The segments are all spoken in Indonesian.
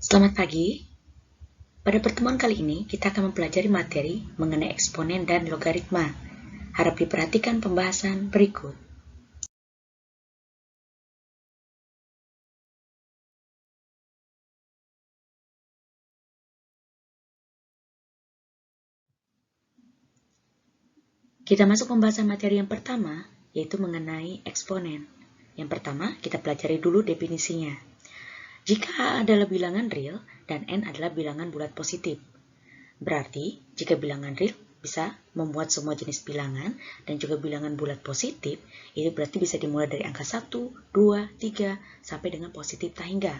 Selamat pagi. Pada pertemuan kali ini, kita akan mempelajari materi mengenai eksponen dan logaritma. Harap diperhatikan pembahasan berikut. Kita masuk pembahasan materi yang pertama, yaitu mengenai eksponen. Yang pertama, kita pelajari dulu definisinya. Jika A adalah bilangan real dan N adalah bilangan bulat positif. Berarti, jika bilangan real bisa memuat semua jenis bilangan dan juga bilangan bulat positif, itu berarti bisa dimulai dari angka 1, 2, 3, sampai dengan positif tak hingga.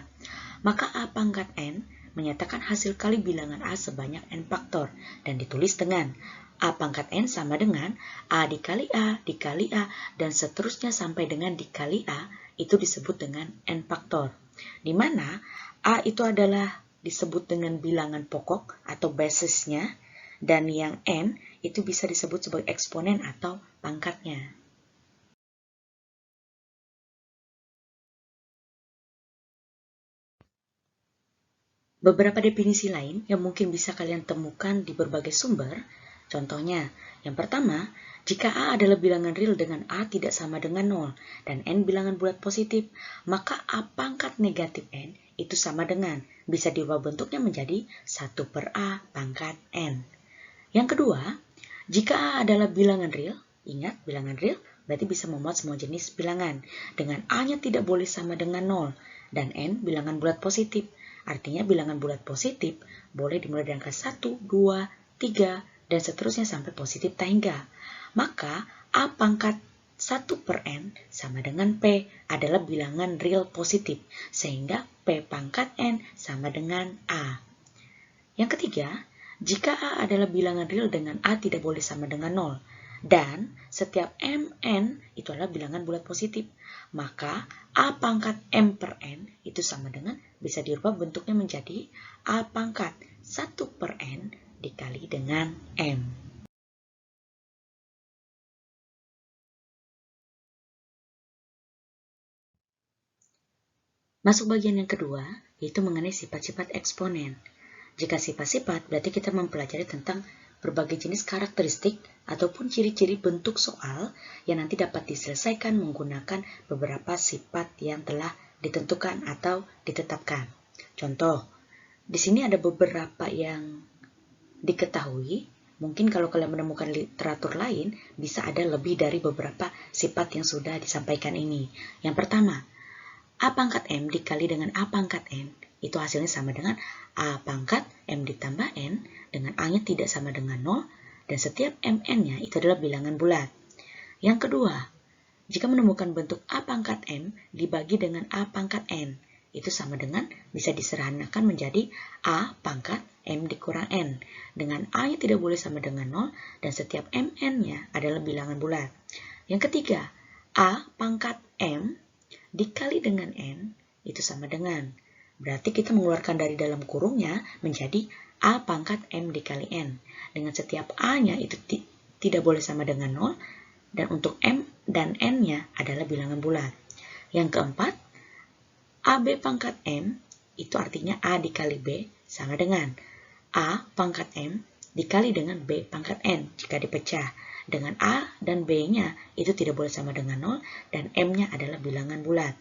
Maka A pangkat N menyatakan hasil kali bilangan A sebanyak N faktor dan ditulis dengan A pangkat N sama dengan A dikali A dikali A dan seterusnya sampai dengan dikali A itu disebut dengan N faktor. Di mana A itu adalah disebut dengan bilangan pokok atau basisnya dan yang N itu bisa disebut sebagai eksponen atau pangkatnya. Beberapa definisi lain yang mungkin bisa kalian temukan di berbagai sumber, contohnya, yang pertama, jika A adalah bilangan real dengan A tidak sama dengan 0 dan N bilangan bulat positif, maka A pangkat negatif N itu sama dengan, bisa diubah bentuknya menjadi 1 per A pangkat N. Yang kedua, jika A adalah bilangan real, ingat bilangan real berarti bisa memuat semua jenis bilangan, dengan A-nya tidak boleh sama dengan 0 dan N bilangan bulat positif. Artinya bilangan bulat positif boleh dimulai dari angka 1, 2, 3, dan seterusnya sampai positif tak hingga. Maka A pangkat 1 per N sama dengan P adalah bilangan real positif, sehingga P pangkat N sama dengan A. Yang ketiga, jika A adalah bilangan real dengan A tidak boleh sama dengan 0, dan setiap Mn itu adalah bilangan bulat positif, maka A pangkat M per N itu sama dengan, bisa dirubah bentuknya menjadi A pangkat 1 per N dikali dengan M. Masuk bagian yang kedua, yaitu mengenai sifat-sifat eksponen. Jika sifat-sifat, berarti kita mempelajari tentang berbagai jenis karakteristik ataupun ciri-ciri bentuk soal yang nanti dapat diselesaikan menggunakan beberapa sifat yang telah ditentukan atau ditetapkan. Contoh, di sini ada beberapa yang diketahui. Mungkin kalau kalian menemukan literatur lain, bisa ada lebih dari beberapa sifat yang sudah disampaikan ini. Yang pertama, A pangkat M dikali dengan A pangkat N, itu hasilnya sama dengan A pangkat M ditambah N, dengan A-nya tidak sama dengan 0, dan setiap Mn-nya itu adalah bilangan bulat. Yang kedua, jika menemukan bentuk A pangkat M dibagi dengan A pangkat N, itu sama dengan, bisa disederhanakan menjadi A pangkat M dikurang N, dengan A-nya tidak boleh sama dengan 0, dan setiap Mn-nya adalah bilangan bulat. Yang ketiga, A pangkat M dikali dengan N itu sama dengan, berarti kita mengeluarkan dari dalam kurungnya menjadi A pangkat M dikali N, dengan setiap A-nya itu tidak boleh sama dengan 0, dan untuk M dan N-nya adalah bilangan bulat. Yang keempat, AB pangkat M itu artinya A dikali B sama dengan A pangkat M dikali dengan B pangkat N jika dipecah, dengan A dan B-nya itu tidak boleh sama dengan 0 dan M-nya adalah bilangan bulat.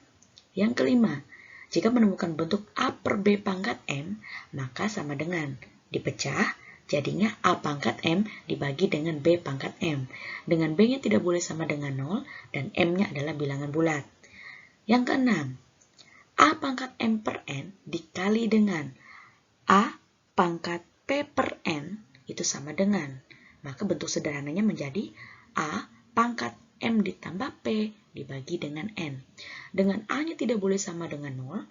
Yang kelima, jika menemukan bentuk A per B pangkat M, maka sama dengan dipecah, jadinya A pangkat M dibagi dengan B pangkat M. Dengan B-nya tidak boleh sama dengan 0 dan M-nya adalah bilangan bulat. Yang keenam, A pangkat M per N dikali dengan A pangkat P per N itu sama dengan, maka bentuk sederhananya menjadi A pangkat M ditambah P dibagi dengan N. Dengan A-nya tidak boleh sama dengan 0,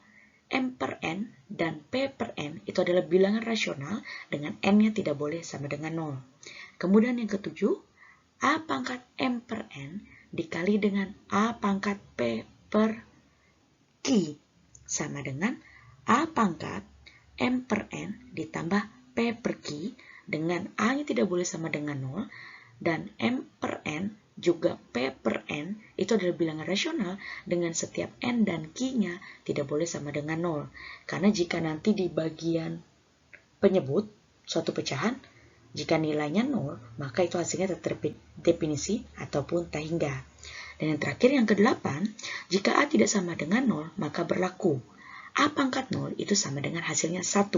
M per N dan P per N itu adalah bilangan rasional dengan N-nya tidak boleh sama dengan 0. Kemudian yang ketujuh, A pangkat M per N dikali dengan A pangkat P per Q sama dengan A pangkat M per N ditambah P per Q dengan A-nya tidak boleh sama dengan 0 dan M per N juga P per N itu adalah bilangan rasional dengan setiap N dan Q-nya tidak boleh sama dengan 0. Karena jika nanti di bagian penyebut suatu pecahan, jika nilainya 0, maka itu hasilnya terdefinisi ataupun tak hingga. Dan yang terakhir yang ke-8, jika A tidak sama dengan 0, maka berlaku A pangkat 0 itu sama dengan hasilnya 1.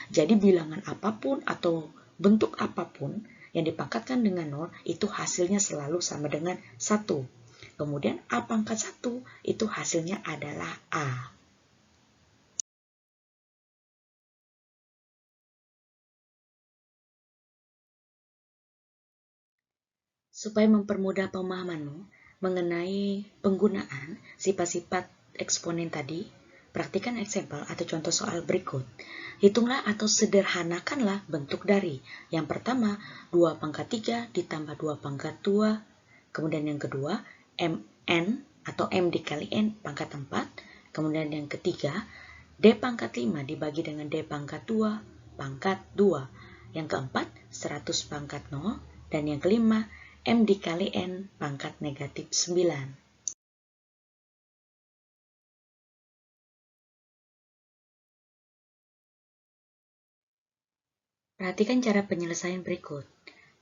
Jadi bilangan apapun atau bentuk apapun yang dipangkatkan dengan 0 itu hasilnya selalu sama dengan 1. Kemudian A pangkat 1 itu hasilnya adalah A. Supaya mempermudah pemahamanmu mengenai penggunaan sifat-sifat eksponen tadi, praktikan eksempel atau contoh soal berikut. Hitunglah atau sederhanakanlah bentuk dari. Yang pertama, 2 pangkat 3 ditambah 2 pangkat 2. Kemudian yang kedua, mn atau m dikali n pangkat 4. Kemudian yang ketiga, d pangkat 5 dibagi dengan d pangkat 2 pangkat 2. Yang keempat, 100 pangkat 0. Dan yang kelima, m dikali n pangkat negatif 9. Perhatikan cara penyelesaian berikut.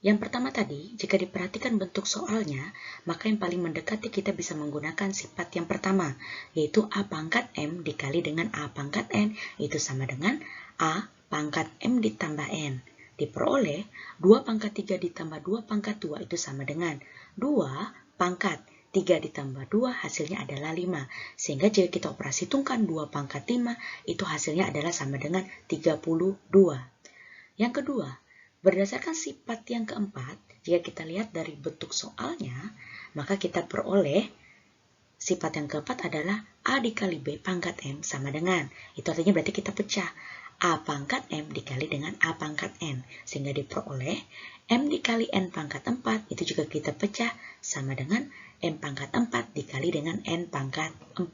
Yang pertama tadi, jika diperhatikan bentuk soalnya, maka yang paling mendekati kita bisa menggunakan sifat yang pertama, yaitu A pangkat M dikali dengan A pangkat N, itu sama dengan A pangkat M ditambah N. Diperoleh 2 pangkat 3 ditambah 2 pangkat 2 itu sama dengan 2 pangkat 3 ditambah 2 hasilnya adalah 5. Sehingga jika kita operasi hitungkan 2 pangkat 5 itu hasilnya adalah sama dengan 32. Yang kedua, berdasarkan sifat yang keempat, jika kita lihat dari bentuk soalnya, maka kita peroleh sifat yang keempat adalah A dikali B pangkat M sama dengan. Itu artinya berarti kita pecah A pangkat M dikali dengan A pangkat N. Sehingga diperoleh M dikali N pangkat 4, itu juga kita pecah sama dengan M pangkat 4 dikali dengan N pangkat 4.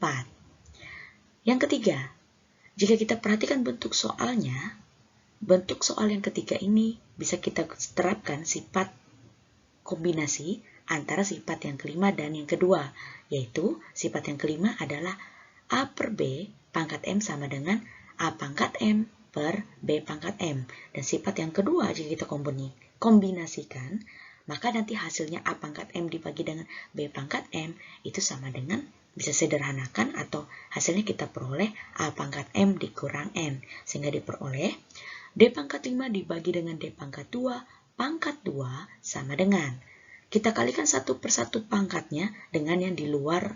Yang ketiga, jika kita perhatikan bentuk soalnya, bentuk soal yang ketiga ini bisa kita terapkan sifat kombinasi antara sifat yang kelima dan yang kedua, yaitu sifat yang kelima adalah A per B pangkat M sama dengan A pangkat M per B pangkat M. Dan sifat yang kedua jika kita kombinasikan, maka nanti hasilnya A pangkat M dibagi dengan B pangkat M itu sama dengan, bisa sederhanakan atau hasilnya kita peroleh A pangkat M dikurang N. Sehingga diperoleh D pangkat 5 dibagi dengan D pangkat 2 pangkat 2 sama dengan. Kita kalikan satu persatu pangkatnya dengan yang di luar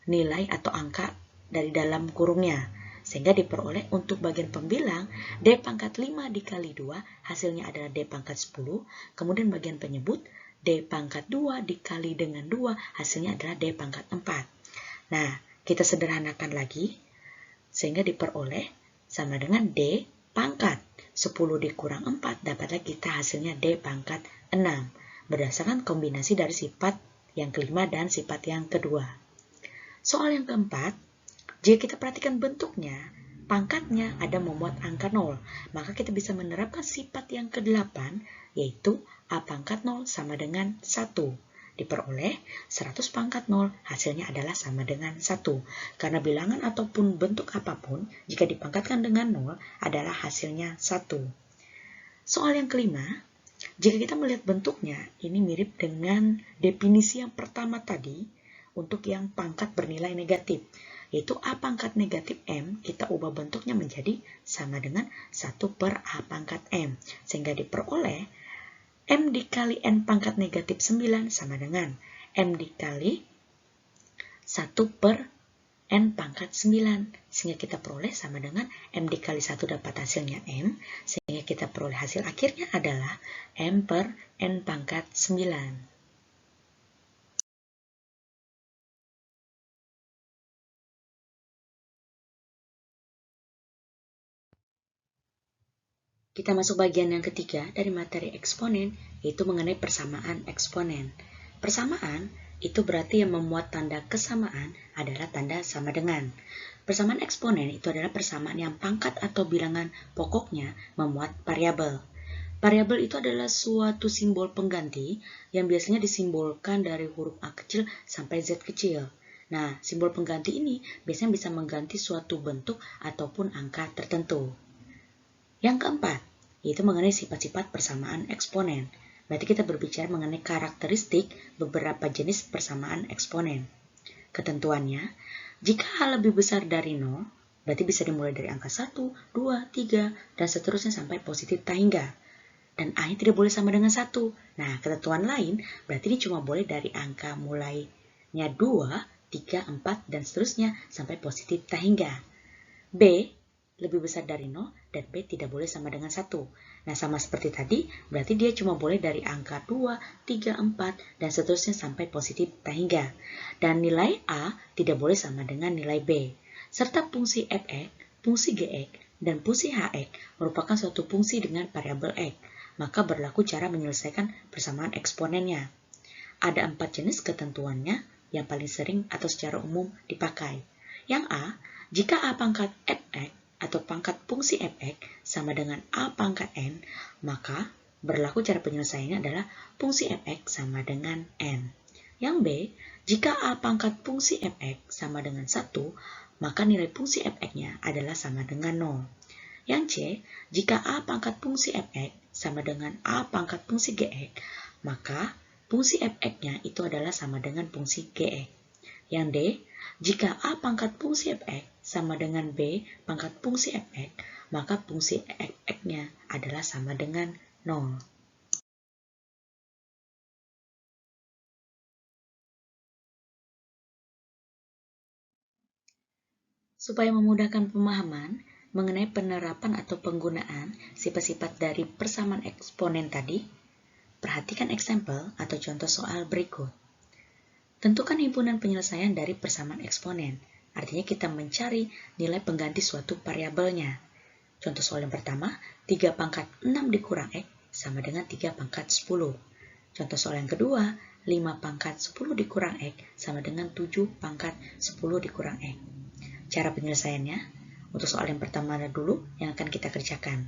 nilai atau angka dari dalam kurungnya. Sehingga diperoleh untuk bagian pembilang D pangkat 5 dikali 2 hasilnya adalah D pangkat 10. Kemudian bagian penyebut D pangkat 2 dikali dengan 2 hasilnya adalah D pangkat 4. Nah, kita sederhanakan lagi sehingga diperoleh sama dengan D pangkat 10 dikurang 4 dapatlah kita hasilnya D pangkat 6 berdasarkan kombinasi dari sifat yang kelima dan sifat yang kedua. Soal yang keempat, jika kita perhatikan bentuknya, pangkatnya ada memuat angka 0, maka kita bisa menerapkan sifat yang ke-8 yaitu A pangkat 0 sama dengan 1. Diperoleh 100 pangkat 0 hasilnya adalah sama dengan 1. Karena bilangan ataupun bentuk apapun jika dipangkatkan dengan 0 adalah hasilnya 1. Soal yang kelima, jika kita melihat bentuknya ini mirip dengan definisi yang pertama tadi untuk yang pangkat bernilai negatif, yaitu A pangkat negatif M kita ubah bentuknya menjadi sama dengan 1 per A pangkat M. Sehingga diperoleh M dikali N pangkat negatif 9 sama dengan M dikali 1 per N pangkat 9. Sehingga kita peroleh sama dengan M dikali 1 dapat hasilnya M. Sehingga kita peroleh hasil akhirnya adalah M per N pangkat 9. Kita masuk bagian yang ketiga dari materi eksponen, yaitu mengenai persamaan eksponen. Persamaan itu berarti yang memuat tanda kesamaan adalah tanda sama dengan. Persamaan eksponen itu adalah persamaan yang pangkat atau bilangan pokoknya memuat variabel. Variabel itu adalah suatu simbol pengganti yang biasanya disimbolkan dari huruf A kecil sampai Z kecil. Nah, simbol pengganti ini biasanya bisa mengganti suatu bentuk ataupun angka tertentu. Yang keempat, yaitu mengenai sifat-sifat persamaan eksponen. Berarti kita berbicara mengenai karakteristik beberapa jenis persamaan eksponen. Ketentuannya, jika A lebih besar dari 0, berarti bisa dimulai dari angka 1, 2, 3, dan seterusnya sampai positif tak hingga. Dan A-nya tidak boleh sama dengan 1. Nah, ketentuan lain berarti ini cuma boleh dari angka mulainya 2, 3, 4, dan seterusnya sampai positif tak hingga. B lebih besar dari 0 dan B tidak boleh sama dengan 1. Nah, sama seperti tadi, berarti dia cuma boleh dari angka 2, 3, 4, dan seterusnya sampai positif tak hingga. Dan nilai A tidak boleh sama dengan nilai B. Serta fungsi f(x), fungsi g(x), dan fungsi h(x) merupakan suatu fungsi dengan variabel x. Maka berlaku cara menyelesaikan persamaan eksponennya. Ada 4 jenis ketentuannya yang paling sering atau secara umum dipakai. Yang A, jika A pangkat f(x) atau pangkat fungsi f(x) sama dengan A pangkat n, maka berlaku cara penyelesaiannya adalah fungsi f(x) sama dengan n. Yang B, jika A pangkat fungsi f(x) sama dengan 1, maka nilai fungsi f(x)-nya adalah sama dengan 0. Yang C, jika A pangkat fungsi f(x) sama dengan A pangkat fungsi gx, maka fungsi f(x)-nya itu adalah sama dengan fungsi gx. Yang D, jika A pangkat fungsi f(x) sama dengan B pangkat fungsi f(x), maka fungsi f(x)-nya adalah sama dengan 0. Supaya memudahkan pemahaman mengenai penerapan atau penggunaan sifat-sifat dari persamaan eksponen tadi, perhatikan eksempel atau contoh soal berikut. Tentukan himpunan penyelesaian dari persamaan eksponen. Artinya kita mencari nilai pengganti suatu variabelnya. Contoh soal yang pertama, 3 pangkat 6 dikurang X sama dengan 3 pangkat 10. Contoh soal yang kedua, 5 pangkat 10 dikurang X sama dengan 7 pangkat 10 dikurang X. Cara penyelesaiannya, untuk soal yang pertama dulu yang akan kita kerjakan.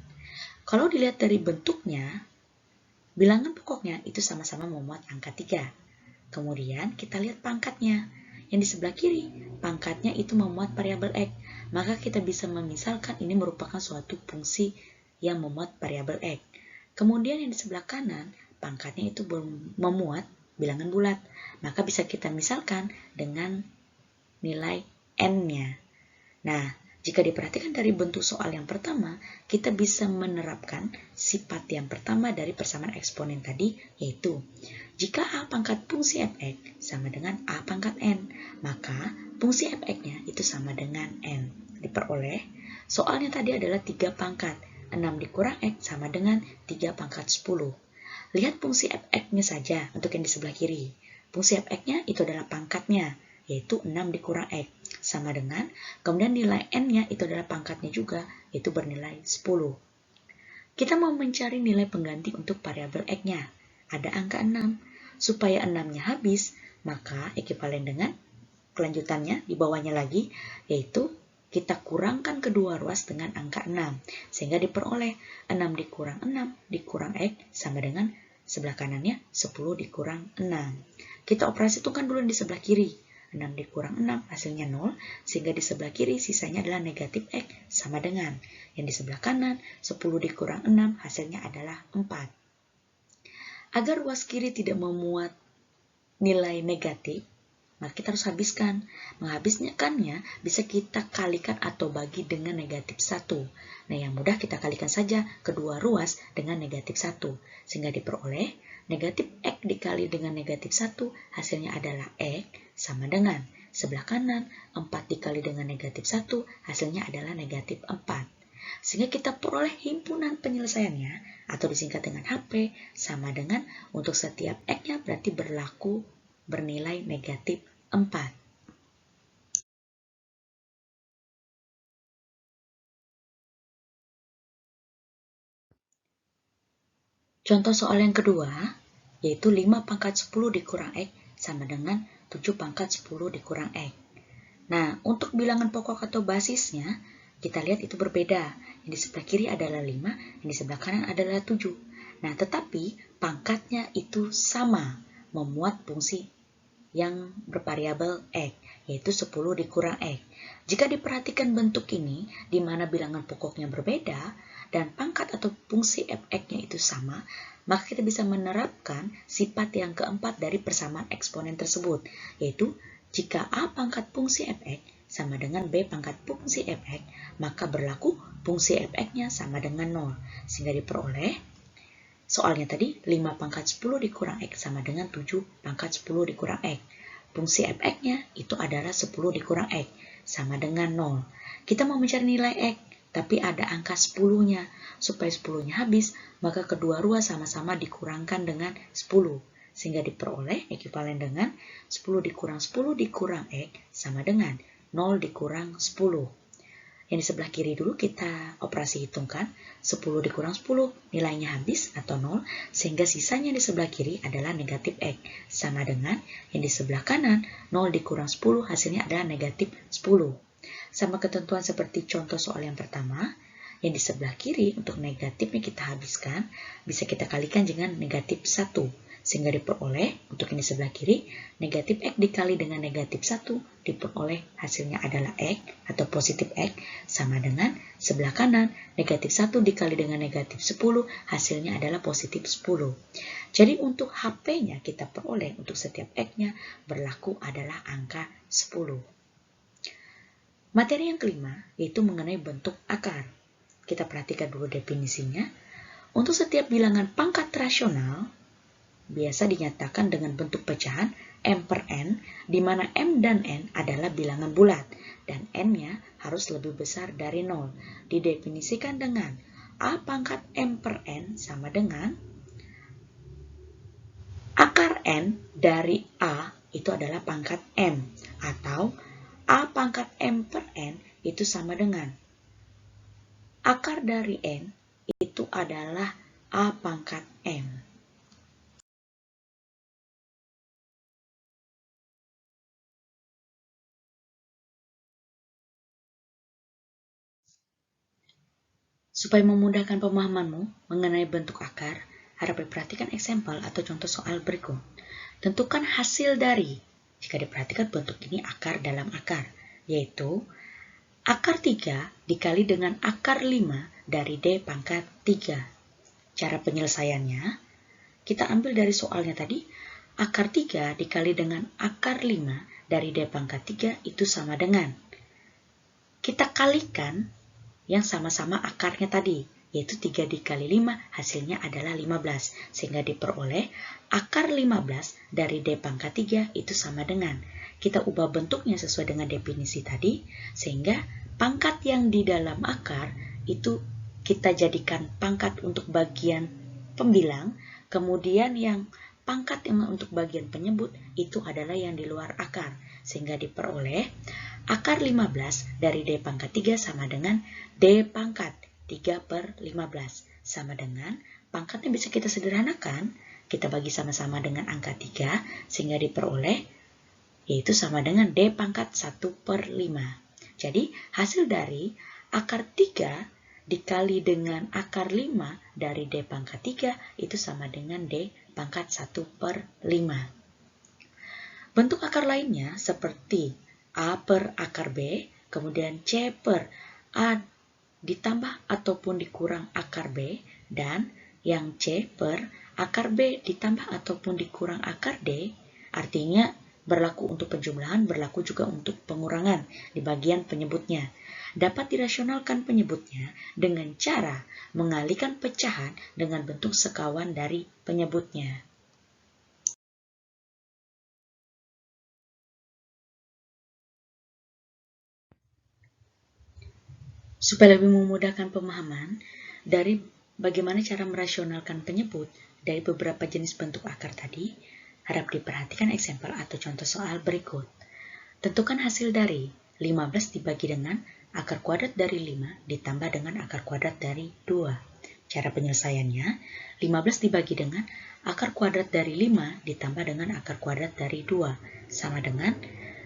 Kalau dilihat dari bentuknya, bilangan pokoknya itu sama-sama memuat angka 3. Kemudian kita lihat pangkatnya. Yang di sebelah kiri, pangkatnya itu memuat variabel X. Maka kita bisa memisalkan ini merupakan suatu fungsi yang memuat variabel X. Kemudian yang di sebelah kanan, pangkatnya itu memuat bilangan bulat. Maka bisa kita misalkan dengan nilai N-nya. Nah, jika diperhatikan dari bentuk soal yang pertama, kita bisa menerapkan sifat yang pertama dari persamaan eksponen tadi, yaitu jika A pangkat fungsi f(x) sama dengan A pangkat n, maka fungsi f(x)-nya itu sama dengan n. Diperoleh, soalnya tadi adalah 3 pangkat, 6 dikurang x sama dengan 3 pangkat 10. Lihat fungsi f(x)-nya saja untuk yang di sebelah kiri. Fungsi f(x)-nya itu adalah pangkatnya, yaitu 6 dikurang X, sama dengan, kemudian nilai N-nya itu adalah pangkatnya juga, yaitu bernilai 10. Kita mau mencari nilai pengganti untuk variabel X-nya. Ada angka 6. Supaya 6-nya habis, maka ekivalen dengan kelanjutannya di bawahnya lagi, yaitu kita kurangkan kedua ruas dengan angka 6. Sehingga diperoleh 6 dikurang 6 dikurang X sama dengan sebelah kanannya 10 dikurang 6. Kita operasi hitungkan dulu di sebelah kiri. 6 dikurang 6 hasilnya 0, sehingga di sebelah kiri sisanya adalah negatif X sama dengan. Yang di sebelah kanan 10 dikurang 6 hasilnya adalah 4. Agar ruas kiri tidak memuat nilai negatif, maka kita harus habiskan. Menghabiskannya bisa kita kalikan atau bagi dengan negatif 1. Nah, yang mudah kita kalikan saja kedua ruas dengan negatif 1. Sehingga diperoleh negatif X dikali dengan negatif 1 hasilnya adalah X sama dengan sebelah kanan 4 dikali dengan negatif 1 hasilnya adalah negatif 4. Sehingga kita peroleh himpunan penyelesaiannya atau disingkat dengan HP sama dengan untuk setiap X-nya berarti berlaku bernilai negatif 4. Contoh soal yang kedua, yaitu 5 pangkat 10 dikurang X sama dengan 7 pangkat 10 dikurang X. Nah, untuk bilangan pokok atau basisnya, kita lihat itu berbeda. Yang di sebelah kiri adalah 5, yang di sebelah kanan adalah 7. Nah, tetapi pangkatnya itu sama, memuat fungsi yang bervariabel X, yaitu 10 dikurang X. Jika diperhatikan bentuk ini, di mana bilangan pokoknya berbeda, dan pangkat atau fungsi fx-nya itu sama, maka kita bisa menerapkan sifat yang keempat dari persamaan eksponen tersebut, yaitu jika A pangkat fungsi fx sama dengan B pangkat fungsi fx, maka berlaku fungsi fx-nya sama dengan 0, sehingga diperoleh soalnya tadi 5 pangkat 10 dikurang X sama dengan 7 pangkat 10 dikurang X. Fungsi fx-nya itu adalah 10 dikurang X sama dengan 0. Kita mau mencari nilai X, tapi ada angka 10-nya. Supaya 10-nya habis, maka kedua ruas sama-sama dikurangkan dengan 10. Sehingga diperoleh ekuivalen dengan 10 dikurang 10 dikurang X sama dengan 0 dikurang 10. Yang di sebelah kiri dulu kita operasi hitungkan. 10 dikurang 10 nilainya habis atau 0, sehingga sisanya di sebelah kiri adalah negatif X. Sama dengan yang di sebelah kanan, 0 dikurang 10 hasilnya adalah negatif 10. Sama ketentuan seperti contoh soal yang pertama, yang di sebelah kiri untuk negatifnya kita habiskan, bisa kita kalikan dengan negatif 1. Sehingga diperoleh untuk ini sebelah kiri, negatif X dikali dengan negatif 1 diperoleh hasilnya adalah X atau positif X sama dengan sebelah kanan, negatif 1 dikali dengan negatif 10 hasilnya adalah positif 10. Jadi untuk HP-nya kita peroleh untuk setiap X-nya berlaku adalah angka 10. Materi yang kelima yaitu mengenai bentuk akar. Kita perhatikan dulu definisinya. Untuk setiap bilangan pangkat rasional, biasa dinyatakan dengan bentuk pecahan M per N, di mana M dan N adalah bilangan bulat, dan N-nya harus lebih besar dari 0. Didefinisikan dengan A pangkat M per N sama dengan akar N dari A itu adalah pangkat M, atau A pangkat M per N itu sama dengan akar dari N itu adalah A pangkat M. Supaya memudahkan pemahamanmu mengenai bentuk akar, harap diperhatikan eksempel atau contoh soal berikut. Tentukan hasil dari, jika diperhatikan bentuk ini akar dalam akar, yaitu akar 3 dikali dengan akar 5 dari D pangkat 3. Cara penyelesaiannya, kita ambil dari soalnya tadi, akar 3 dikali dengan akar 5 dari D pangkat 3 itu sama dengan, kita kalikan yang sama-sama akarnya tadi, yaitu 3 dikali 5 hasilnya adalah 15, sehingga diperoleh akar 15 dari D pangkat 3 itu sama dengan, kita ubah bentuknya sesuai dengan definisi tadi, sehingga pangkat yang di dalam akar itu kita jadikan pangkat untuk bagian pembilang, kemudian yang pangkat yang untuk bagian penyebut itu adalah yang di luar akar, sehingga diperoleh akar 15 dari D pangkat 3 sama dengan D pangkat 3 per 15. Sama dengan, pangkatnya bisa kita sederhanakan, kita bagi sama-sama dengan angka 3, sehingga diperoleh, yaitu sama dengan D pangkat 1 per 5. Jadi, hasil dari akar 3 dikali dengan akar 5 dari D pangkat 3, itu sama dengan D pangkat 1 per 5. Bentuk akar lainnya seperti A per akar B, kemudian C per A ditambah ataupun dikurang akar B, dan yang C per akar B ditambah ataupun dikurang akar D, artinya berlaku untuk penjumlahan, berlaku juga untuk pengurangan di bagian penyebutnya. Dapat dirasionalkan penyebutnya dengan cara mengalihkan pecahan dengan bentuk sekawan dari penyebutnya. Supaya lebih memudahkan pemahaman dari bagaimana cara merasionalkan penyebut dari beberapa jenis bentuk akar tadi, harap diperhatikan eksempel atau contoh soal berikut. Tentukan hasil dari 15 dibagi dengan akar kuadrat dari 5 ditambah dengan akar kuadrat dari 2. Cara penyelesaiannya, 15 dibagi dengan akar kuadrat dari 5 ditambah dengan akar kuadrat dari 2, sama dengan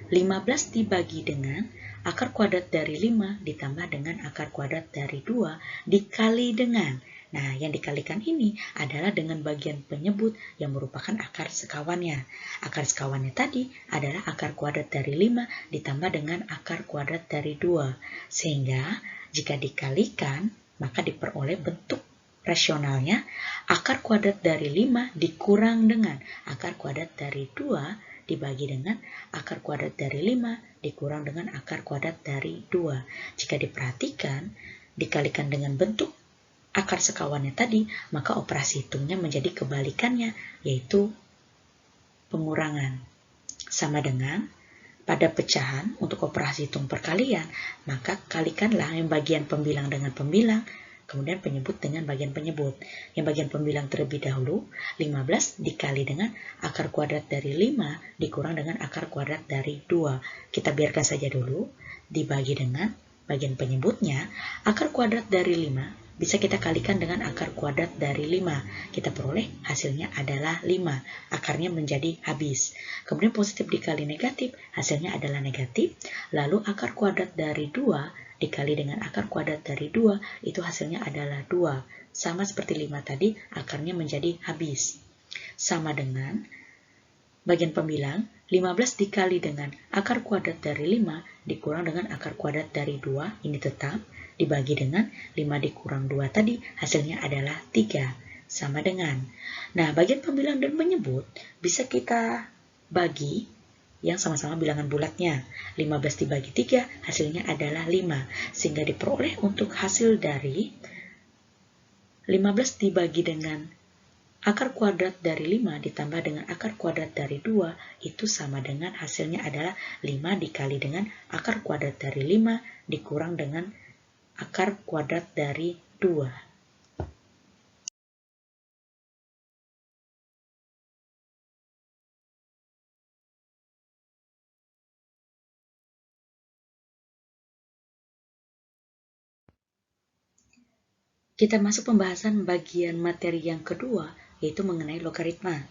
15 dibagi dengan akar kuadrat dari 5 ditambah dengan akar kuadrat dari 2 dikali dengan Nah, yang dikalikan ini adalah dengan bagian penyebut yang merupakan akar sekawannya. Akar sekawannya tadi adalah akar kuadrat dari 5 ditambah dengan akar kuadrat dari 2. Sehingga jika dikalikan, maka diperoleh bentuk rasionalnya akar kuadrat dari 5 dikurang dengan akar kuadrat dari 2 dibagi dengan akar kuadrat dari 5 dikurang dengan akar kuadrat dari 2. Jika diperhatikan, dikalikan dengan bentuk akar sekawannya tadi, maka operasi hitungnya menjadi kebalikannya, yaitu pengurangan. Sama dengan pada pecahan untuk operasi hitung perkalian, maka kalikanlah yang bagian pembilang dengan pembilang, kemudian penyebut dengan bagian penyebut. Yang bagian pembilang terlebih dahulu, 15 dikali dengan akar kuadrat dari 5 dikurang dengan akar kuadrat dari 2. Kita biarkan saja dulu, dibagi dengan bagian penyebutnya, akar kuadrat dari 5 bisa kita kalikan dengan akar kuadrat dari 5. Kita peroleh hasilnya adalah 5. Akarnya menjadi habis. Kemudian positif dikali negatif, hasilnya adalah negatif. Lalu akar kuadrat dari 2 dikali dengan akar kuadrat dari 2, itu hasilnya adalah 2. Sama seperti 5 tadi, akarnya menjadi habis. Sama dengan bagian pembilang, 15 dikali dengan akar kuadrat dari 5 dikurang dengan akar kuadrat dari 2, ini tetap. Dibagi dengan 5 dikurang 2 tadi, hasilnya adalah 3. Sama dengan. Nah, bagian pembilang dan penyebut bisa kita bagi yang sama-sama bilangan bulatnya. 15 dibagi 3, hasilnya adalah 5. Sehingga diperoleh untuk hasil dari 15 dibagi dengan akar kuadrat dari 5 ditambah dengan akar kuadrat dari 2, itu sama dengan hasilnya adalah 5 dikali dengan akar kuadrat dari 5 dikurang dengan akar kuadrat dari 2. Kita masuk pembahasan bagian materi yang kedua, yaitu mengenai logaritma.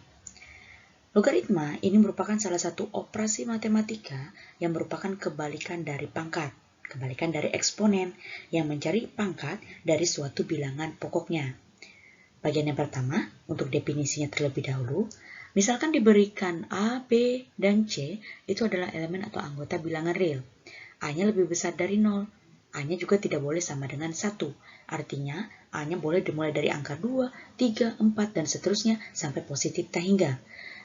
Logaritma ini merupakan salah satu operasi matematika yang merupakan kebalikan dari pangkat, kebalikan dari eksponen yang mencari pangkat dari suatu bilangan pokoknya. Bagian yang pertama, untuk definisinya terlebih dahulu, misalkan diberikan A, B, dan C, itu adalah elemen atau anggota bilangan real. A-nya lebih besar dari 0, A-nya juga tidak boleh sama dengan 1. Artinya, A-nya boleh dimulai dari angka 2, 3, 4, dan seterusnya sampai positif tak hingga.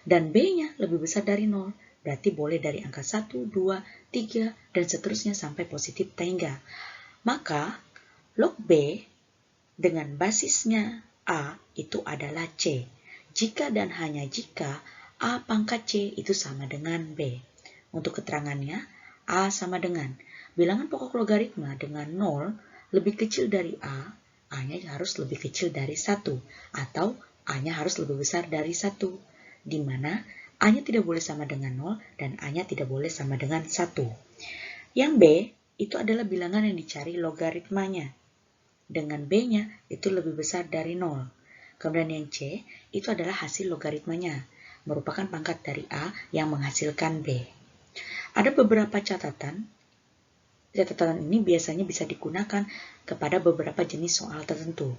Dan B-nya lebih besar dari 0, berarti boleh dari angka 1, 2, 3, dan seterusnya sampai positif tak hingga. Maka, log B dengan basisnya A itu adalah C. Jika dan hanya jika A pangkat C itu sama dengan B. Untuk keterangannya, A sama dengan bilangan pokok logaritma dengan 0 lebih kecil dari A, A-nya harus lebih kecil dari 1, atau A-nya harus lebih besar dari 1, di mana A-nya tidak boleh sama dengan 0 dan A-nya tidak boleh sama dengan 1. Yang B itu adalah bilangan yang dicari logaritmanya, dengan B-nya itu lebih besar dari 0. Kemudian yang C itu adalah hasil logaritmanya, merupakan pangkat dari A yang menghasilkan B. Ada beberapa catatan. Catatan ini biasanya bisa digunakan kepada beberapa jenis soal tertentu.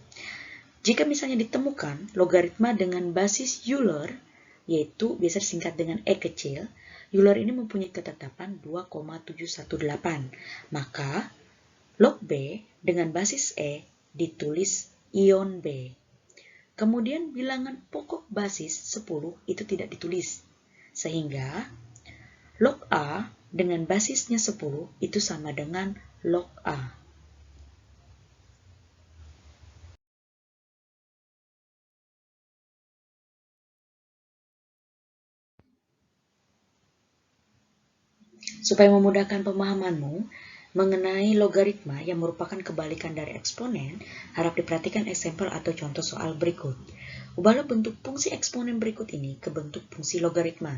Jika misalnya ditemukan logaritma dengan basis Euler, yaitu biasa disingkat dengan E kecil, Euler ini mempunyai ketetapan 2,718. Maka log B dengan basis E ditulis ion B. Kemudian bilangan pokok basis 10 itu tidak ditulis. Sehingga log A dengan basisnya 10 itu sama dengan log A. Supaya memudahkan pemahamanmu mengenai logaritma yang merupakan kebalikan dari eksponen, harap diperhatikan eksempel atau contoh soal berikut. Ubahlah bentuk fungsi eksponen berikut ini ke bentuk fungsi logaritma.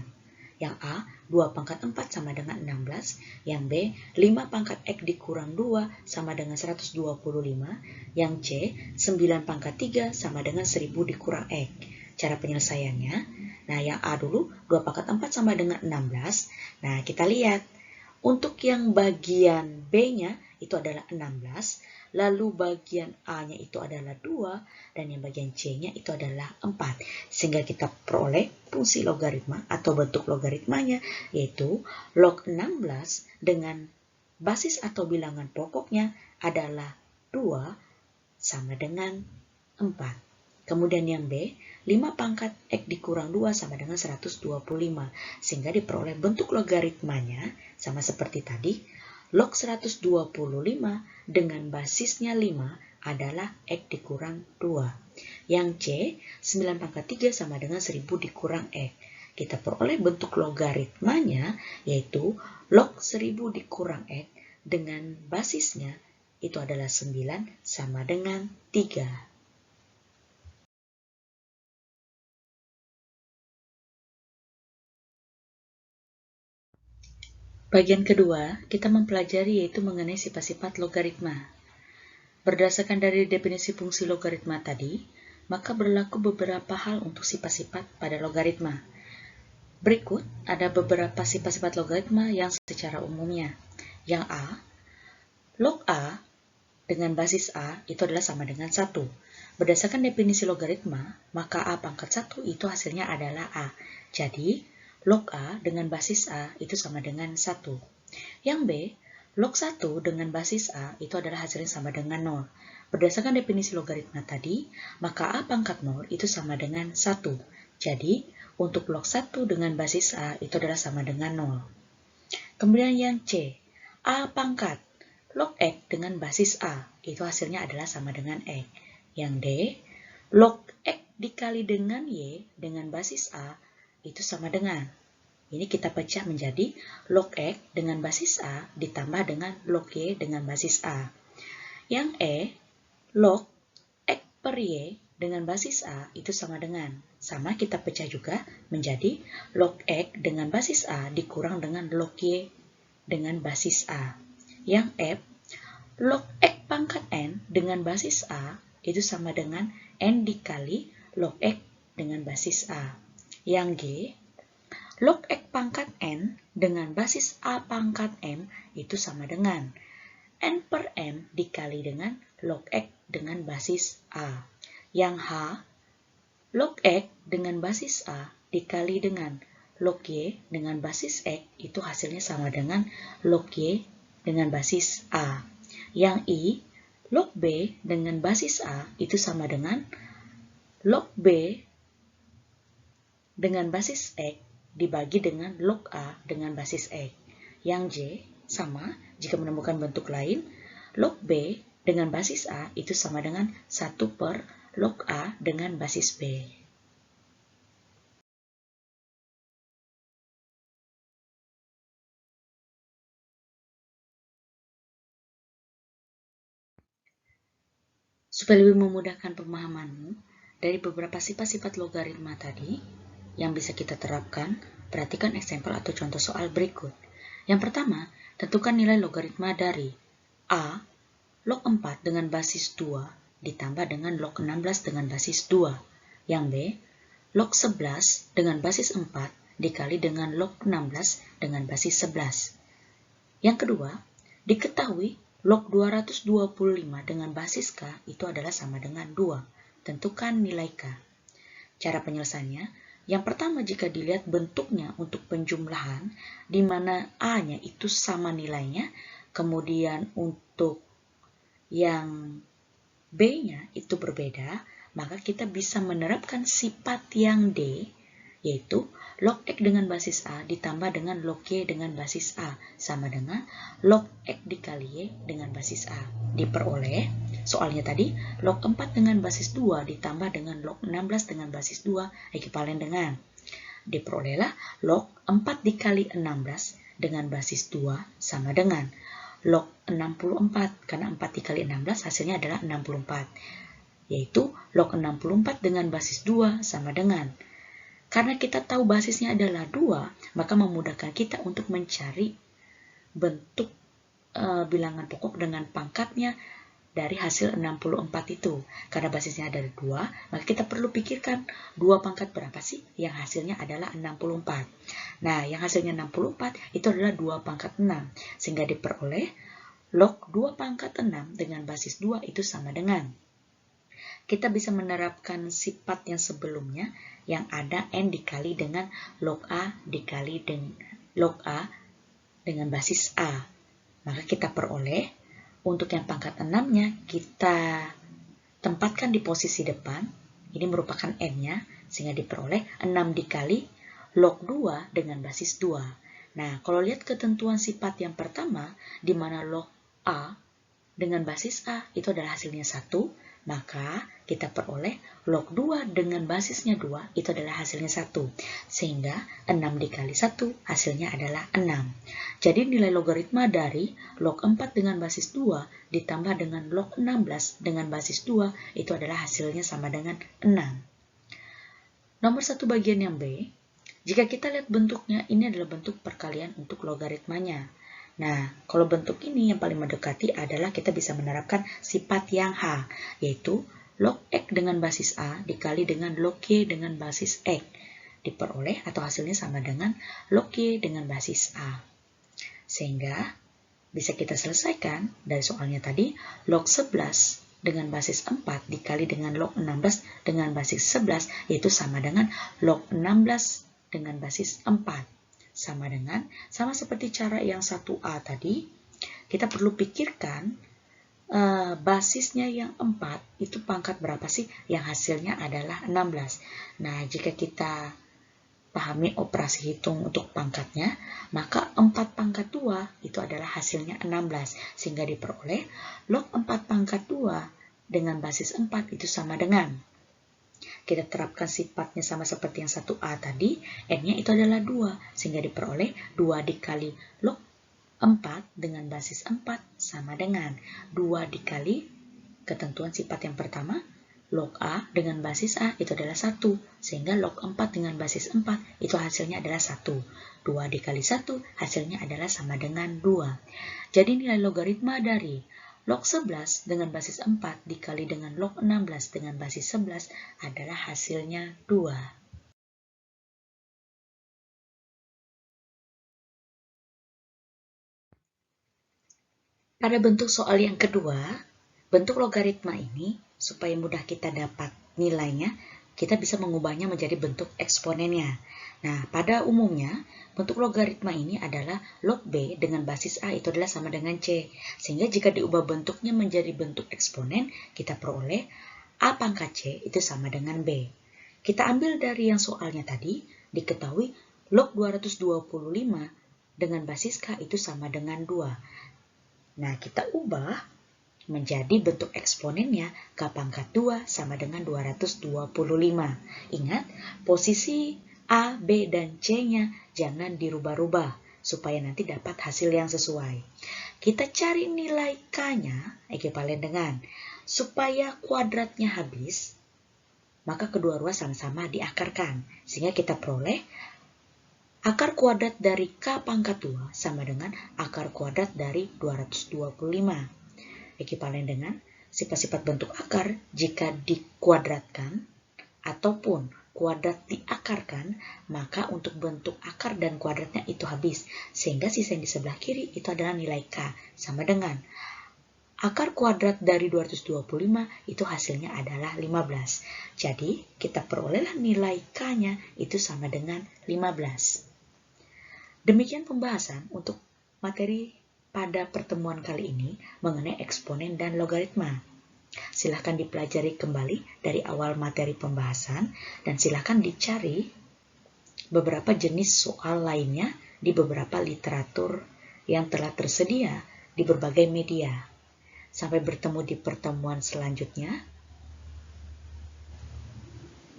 Yang A, 2 pangkat 4 sama dengan 16. Yang B, 5 pangkat X dikurang 2 sama dengan 125. Yang C, 9 pangkat 3 sama dengan 1000 dikurang X. Cara penyelesaiannya, nah yang A dulu, 2 pangkat 4 sama dengan 16. Nah kita lihat, untuk yang bagian B-nya itu adalah 16, lalu bagian A-nya itu adalah 2, dan yang bagian C-nya itu adalah 4. Sehingga kita peroleh fungsi logaritma atau bentuk logaritmanya, yaitu log 16 dengan basis atau bilangan pokoknya adalah 2 sama dengan 4. Kemudian yang B, 5 pangkat X dikurang 2 sama dengan 125. Sehingga diperoleh bentuk logaritmanya sama seperti tadi. Log 125 dengan basisnya 5 adalah X dikurang 2. Yang C, 9 pangkat 3 sama dengan 1000 dikurang X. Kita peroleh bentuk logaritmanya, yaitu log 1000 dikurang X dengan basisnya itu adalah 9 sama dengan 3. Bagian kedua, kita mempelajari yaitu mengenai sifat-sifat logaritma. Berdasarkan dari definisi fungsi logaritma tadi, maka berlaku beberapa hal untuk sifat-sifat pada logaritma. Berikut ada beberapa sifat-sifat logaritma yang secara umumnya. Yang A, log A dengan basis A itu adalah sama dengan 1. Berdasarkan definisi logaritma, maka A pangkat 1 itu hasilnya adalah A. Jadi, log A dengan basis A itu sama dengan 1. Yang B, log 1 dengan basis A itu adalah hasilnya sama dengan 0. Berdasarkan definisi logaritma tadi, maka A pangkat 0 itu sama dengan 1. Jadi, untuk log 1 dengan basis A itu adalah sama dengan 0. Kemudian yang C, A pangkat log X dengan basis A itu hasilnya adalah sama dengan X. Yang D, log X dikali dengan Y dengan basis A itu sama dengan. Ini kita pecah menjadi log X dengan basis A ditambah dengan log Y dengan basis A. Yang E, log X per Y dengan basis A itu sama dengan. Sama kita pecah juga menjadi log X dengan basis A dikurang dengan log Y dengan basis A. Yang F, log X pangkat N dengan basis A itu sama dengan N dikali log X dengan basis A. Yang G, log X pangkat N dengan basis A pangkat M itu sama dengan N per M dikali dengan log X dengan basis A. Yang H, log X dengan basis A dikali dengan log Y dengan basis X itu hasilnya sama dengan log Y dengan basis A. Yang I, log B dengan basis A itu sama dengan log B dengan basis X dibagi dengan log A dengan basis X. Yang J, sama jika menemukan bentuk lain, log B dengan basis A itu sama dengan 1 per log A dengan basis B. Supaya lebih memudahkan pemahamanmu, dari beberapa sifat-sifat logaritma tadi yang bisa kita terapkan, perhatikan eksempel atau contoh soal berikut. Yang pertama, tentukan nilai logaritma dari A, log 4 dengan basis 2 ditambah dengan log 16 dengan basis 2. Yang B, log 11 dengan basis 4 dikali dengan log 16 dengan basis 11. Yang kedua, diketahui log 225 dengan basis K itu adalah sama dengan 2. Tentukan nilai K. Cara penyelesaiannya, yang pertama jika dilihat bentuknya untuk penjumlahan, di mana A-nya itu sama nilainya, kemudian untuk yang B-nya itu berbeda, maka kita bisa menerapkan sifat yang D, yaitu log X dengan basis A ditambah dengan log Y dengan basis A sama dengan log X dikali Y dengan basis A. Diperoleh, soalnya tadi, log 4 dengan basis 2 ditambah dengan log 16 dengan basis 2 ekivalen dengan. Diperolehlah log 4 dikali 16 dengan basis 2 sama dengan log 64, karena 4 dikali 16 hasilnya adalah 64. Yaitu log 64 dengan basis 2 sama dengan. Karena kita tahu basisnya adalah 2, maka memudahkan kita untuk mencari bentuk bilangan pokok dengan pangkatnya dari hasil 64 itu. Karena basisnya ada 2, maka kita perlu pikirkan 2 pangkat berapa sih yang hasilnya adalah 64. Nah, yang hasilnya 64 itu adalah 2 pangkat 6. Sehingga diperoleh log 2 pangkat 6 dengan basis 2 itu sama dengan. Kita bisa menerapkan sifat yang sebelumnya yang ada n dikali dengan log A dikali dengan log A dengan basis A. Maka kita peroleh untuk yang pangkat 6-nya kita tempatkan di posisi depan. Ini merupakan n-nya sehingga diperoleh 6 dikali log 2 dengan basis 2. Nah, kalau lihat ketentuan sifat yang pertama di mana log A dengan basis A itu adalah hasilnya 1, maka kita peroleh log 2 dengan basisnya 2 itu adalah hasilnya 1. Sehingga 6 dikali 1 hasilnya adalah 6. Jadi nilai logaritma dari log 4 dengan basis 2 ditambah dengan log 16 dengan basis 2 itu adalah hasilnya sama dengan 6. Nomor 1 bagian yang B, jika kita lihat bentuknya, ini adalah bentuk perkalian untuk logaritmanya. Nah, kalau bentuk ini yang paling mendekati adalah kita bisa menerapkan sifat yang H, yaitu log X dengan basis A dikali dengan log Y dengan basis X. Diperoleh atau hasilnya sama dengan log Y dengan basis A. Sehingga bisa kita selesaikan dari soalnya tadi, log 11 dengan basis 4 dikali dengan log 16 dengan basis 11, yaitu sama dengan log 16 dengan basis 4. Sama seperti cara yang 1A tadi, kita perlu pikirkan basisnya yang 4 itu pangkat berapa sih? Yang hasilnya adalah 16. Nah, jika kita pahami operasi hitung untuk pangkatnya, maka 4 pangkat 2 itu adalah hasilnya 16. Sehingga diperoleh log 4 pangkat 2 dengan basis 4 itu sama dengan. Kita terapkan sifatnya sama seperti yang 1A tadi, n-nya itu adalah 2, sehingga diperoleh 2 dikali log 4 dengan basis 4 sama dengan 2 dikali ketentuan sifat yang pertama, log A dengan basis A itu adalah 1, sehingga log 4 dengan basis 4 itu hasilnya adalah 1. 2 dikali 1 hasilnya adalah sama dengan 2. Jadi nilai logaritma dari log 11 dengan basis 4 dikali dengan log 16 dengan basis 11 adalah hasilnya 2. Pada bentuk soal yang kedua, bentuk logaritma ini, supaya mudah kita dapat nilainya, kita bisa mengubahnya menjadi bentuk eksponennya. Nah, pada umumnya, bentuk logaritma ini adalah log B dengan basis A itu adalah sama dengan C. Sehingga jika diubah bentuknya menjadi bentuk eksponen, kita peroleh A pangkat C itu sama dengan B. Kita ambil dari yang soalnya tadi, diketahui log 225 dengan basis K itu sama dengan 2. Nah, kita ubah menjadi bentuk eksponennya K pangkat 2 sama dengan 225. Ingat, posisi A, B, dan C-nya jangan dirubah-rubah supaya nanti dapat hasil yang sesuai. Kita cari nilai K-nya ekivalen dengan supaya kuadratnya habis, maka kedua ruas sama-sama diakarkan. Sehingga kita peroleh akar kuadrat dari K pangkat 2 sama dengan akar kuadrat dari 225. Ekivalen dengan sifat-sifat bentuk akar jika dikuadratkan ataupun kuadrat diakarkan, maka untuk bentuk akar dan kuadratnya itu habis. Sehingga sisa yang di sebelah kiri itu adalah nilai K sama dengan akar kuadrat dari 225 itu hasilnya adalah 15. Jadi kita perolehlah nilai K-nya itu sama dengan 15. Demikian pembahasan untuk materi pada pertemuan kali ini mengenai eksponen dan logaritma. Silahkan dipelajari kembali dari awal materi pembahasan dan silahkan dicari beberapa jenis soal lainnya di beberapa literatur yang telah tersedia di berbagai media. Sampai bertemu di pertemuan selanjutnya.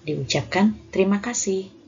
Diucapkan terima kasih.